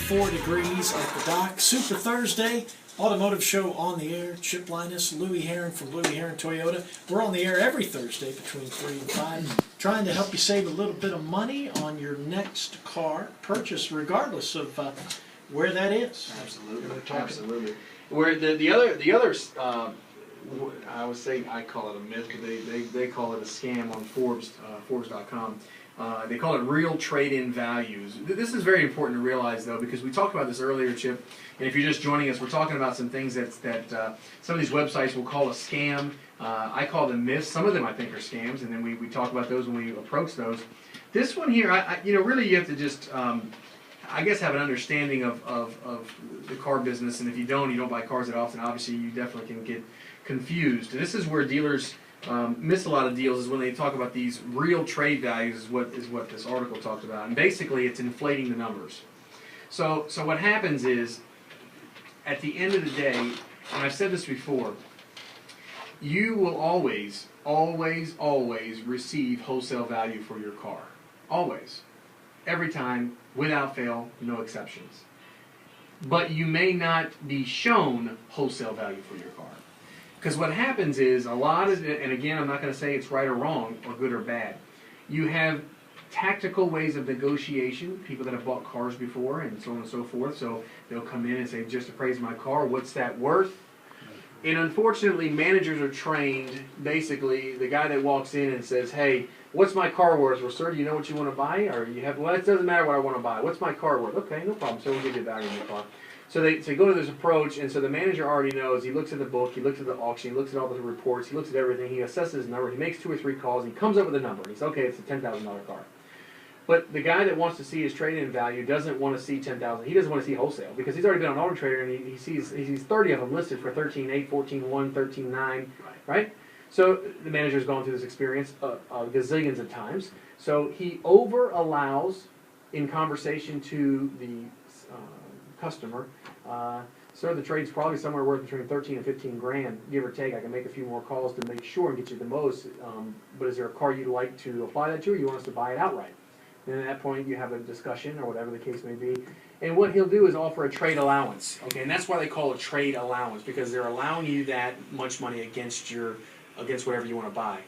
84 degrees at the dock. Super Thursday, automotive show on the air. Chip Lyness, Louie Herron from Louie Herron Toyota. We're on the air every Thursday between 3 and 5, trying to help you save a little bit of money on your next car purchase, regardless of where that is. Absolutely, absolutely. Where the other I would say, I call it a myth, but they call it a scam on Forbes.com. They call it real trade-in values. This is very important to realize, though, because we talked about this earlier, Chip. And if you're just joining us, we're talking about some things that some of these websites will call a scam. I call them myths. Some of them I think are scams, and then we talk about those when we approach those. This one here, really you have to just, I guess, have an understanding of the car business. And if you don't buy cars that often, obviously you definitely can get confused. This is where dealers miss a lot of deals, is when they talk about these real trade values, is what this article talked about. And basically it's inflating the numbers. So what happens is, at the end of the day, and I've said this before, you will always receive wholesale value for your car. Always. Every time, without fail, no exceptions. But you may not be shown wholesale value for your car. Because what happens is, a lot of it, and again, I'm not going to say it's right or wrong, or good or bad. You have tactical ways of negotiation, people that have bought cars before, and so on and so forth. So they'll come in and say, just appraise my car, what's that worth? And unfortunately, managers are trained, basically, the guy that walks in and says, hey, what's my car worth? Well, sir, do you know what you want to buy? Or you have, well, it doesn't matter what I want to buy. What's my car worth? Okay, no problem. So we'll give you value in your car. So they go to this approach, and so the manager already knows. He looks at the book, he looks at the auction, he looks at all the reports, he looks at everything, he assesses his number, he makes 2 or 3 calls, he comes up with a number. He's okay, it's a $10,000 car. But the guy that wants to see his trade-in value doesn't want to see $10,000. He doesn't want to see wholesale, because he's already been on Auto Trader, and he sees 30 of them listed for $13,800, $14,100, $13,900, right? So the manager's gone through this experience gazillions of times. So he over-allows in conversation to the customer, sir, the trade's probably somewhere worth between 13 and 15 grand, give or take. I can make a few more calls to make sure and get you the most. But is there a car you'd like to apply that to, or you want us to buy it outright? And at that point, you have a discussion, or whatever the case may be. And what he'll do is offer a trade allowance. Okay, and that's why they call it trade allowance, because they're allowing you that much money against whatever you want to buy.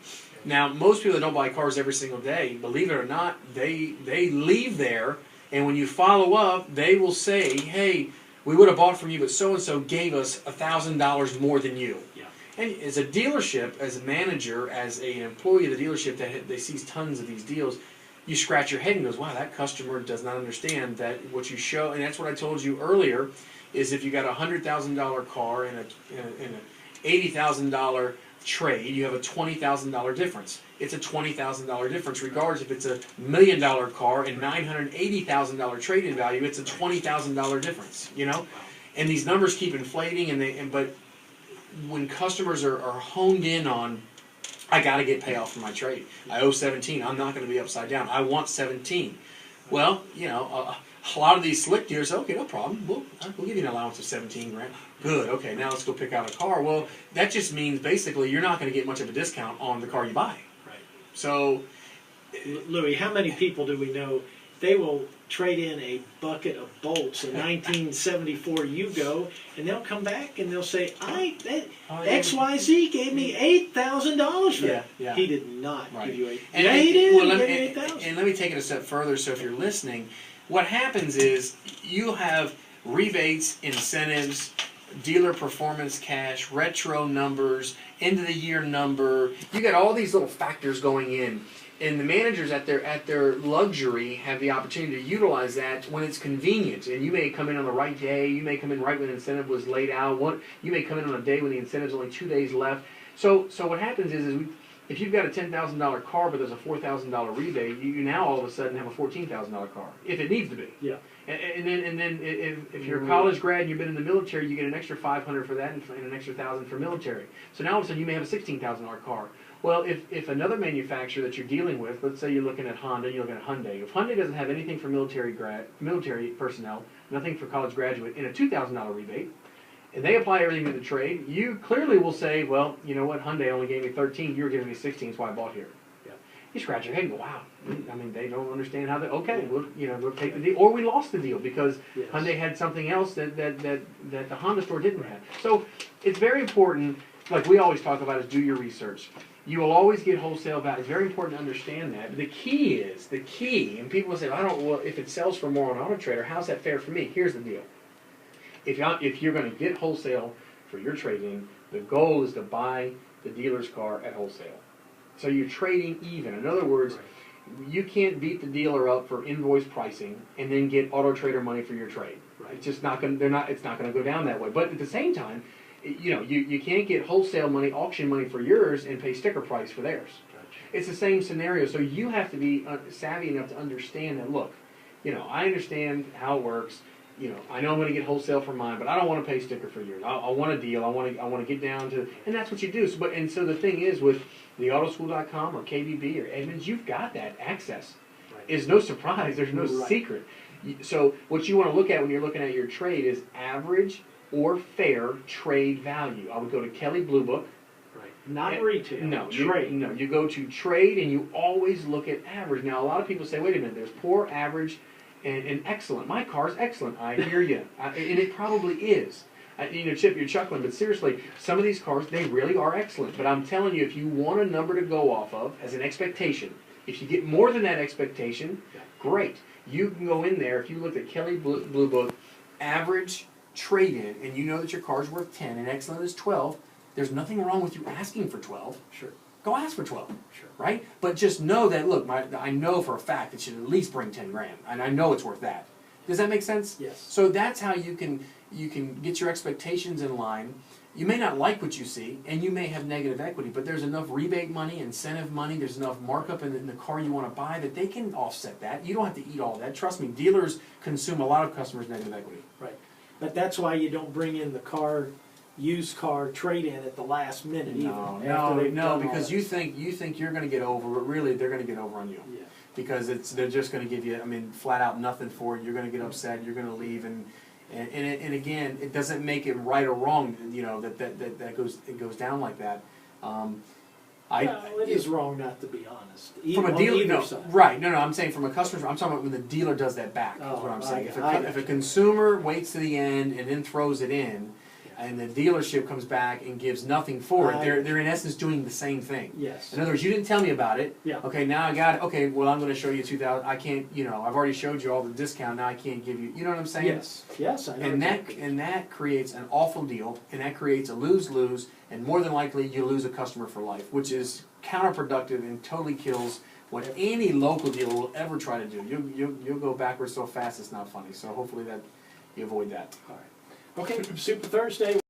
Now, most people that don't buy cars every single day, believe it or not, they leave there. And when you follow up, they will say, hey, we would have bought from you, but so-and-so gave us $1,000 more than you. Yeah. And as a dealership, as a manager, as an employee of the dealership that sees tons of these deals, you scratch your head and goes, wow, that customer does not understand that what you show. And that's what I told you earlier, is if you got a $100,000 car and an $80,000 trade, you have a $20,000 difference. It's a $20,000 difference, regardless if it's a $1 million car and $980,000 trade-in value. It's a $20,000 difference, you know. And these numbers keep inflating, but when customers are honed in on, I got to get payoff for my trade. I owe 17. I'm not going to be upside down. I want 17. Well, you know, a lot of these slick dealers say, okay, no problem. We'll give you an allowance of 17 grand. Good. Okay, now let's go pick out a car. Well, that just means basically you're not going to get much of a discount on the car you buy. Right. So, Louie, how many people do we know? They will trade in a bucket of bolts, a 1974 Yugo, and they'll come back and they'll say, XYZ gave me $8,000 for that. Yeah. He did not give you $8,000. Yeah, he did. Well, he gave me $8,000. And let me take it a step further. So if you're listening, what happens is you have rebates, incentives, dealer performance cash, retro numbers, end of the year number. You got all these little factors going in. And the managers at their luxury have the opportunity to utilize that when it's convenient. And you may come in on the right day. You may come in right when the incentive was laid out. You may come in on a day when the incentive's only 2 days left. So what happens is if you've got a $10,000 car but there's a $4,000 rebate, you now all of a sudden have a $14,000 car if it needs to be. Yeah. And then if you're a college grad and you've been in the military, you get an extra $500 for that and an extra $1,000 for military. So now all of a sudden you may have a $16,000 car. Well, if another manufacturer that you're dealing with, let's say you're looking at Honda, you're looking at Hyundai. If Hyundai doesn't have anything for military personnel, nothing for college graduate, and a $2,000 rebate, and they apply everything to the trade, you clearly will say, well, you know what, Hyundai only gave me 13, you were giving me 16, so I bought here. Yeah. You scratch your head and go, wow. I mean, they don't understand how they. Okay, we'll take the deal, or we lost the deal because Yes. Hyundai had something else that the Honda store didn't have. So it's very important. Like we always talk about, is do your research. You will always get wholesale value. It's very important to understand that. But the key, and people will say, well, if it sells for more on Auto Trader, how's that fair for me? Here's the deal. If you're going to get wholesale for your trade-in, the goal is to buy the dealer's car at wholesale. So you're trading even. In other words, you can't beat the dealer up for invoice pricing and then get Auto Trader money for your trade. Right. It's just not going. It's not going to go down that way. But at the same time, you can't get wholesale money, auction money for yours and pay sticker price for theirs. Gotcha. It's the same scenario. So you have to be savvy enough to understand that. Look, I understand how it works. I know I'm going to get wholesale for mine, but I don't want to pay sticker for yours. I want a deal. I want to get down to, and that's what you do. So the thing is, with the Autoschool.com or KBB or Edmunds, you've got that access. Right. It's no surprise. There's no secret. So what you want to look at when you're looking at your trade is average or fair trade value. I would go to Kelly Blue Book. Right. Not retail. No, trade. You go to trade and you always look at average. Now a lot of people say, wait a minute, there's poor, average, and excellent. My car's excellent. I hear you, and it probably is. Chip, you're chuckling, but seriously, some of these cars, they really are excellent. But I'm telling you, if you want a number to go off of as an expectation, if you get more than that expectation, great. You can go in there. If you look at Kelly Blue Book, average trade-in, and you know that your car's worth 10 and excellent is 12, there's nothing wrong with you asking for 12. Sure. Go ask for 12. Sure. Right? But just know that, look, I know for a fact it should at least bring 10 grand, and I know it's worth that. Does that make sense? Yes. So that's how you can get your expectations in line. You may not like what you see, and you may have negative equity, but there's enough rebate money, incentive money, there's enough markup in the car you want to buy that they can offset that. You don't have to eat all that. Trust me, dealers consume a lot of customers' negative equity. Right. But that's why you don't bring in the used car trade-in at the last minute either. No, because you think you're going to get over, but really they're going to get over on you. Yeah. Because they're just going to give you, flat out nothing for it. You're going to get upset. You're going to leave, and again, it doesn't make it right or wrong. That goes down like that. It is wrong not to be honest. From a dealer, no, side. right? No, I'm saying from a customer. I'm talking about when the dealer does that back. That's what I'm saying. If a consumer waits to the end and then throws it in, and the dealership comes back and gives nothing for it, they're in essence doing the same thing. Yes. In other words, you didn't tell me about it. Yeah. Okay, now I got it. Okay, well I'm going to show you 2,000. I can't. I've already showed you all the discount. Now I can't give you. You know what I'm saying? Yes. Yes. I know. And that creates an awful deal, and that creates a lose-lose, and more than likely you lose a customer for life, which is counterproductive and totally kills what any local dealer will ever try to do. You'll go backwards so fast it's not funny. So hopefully that you avoid that. All right. Okay. Super Thursday.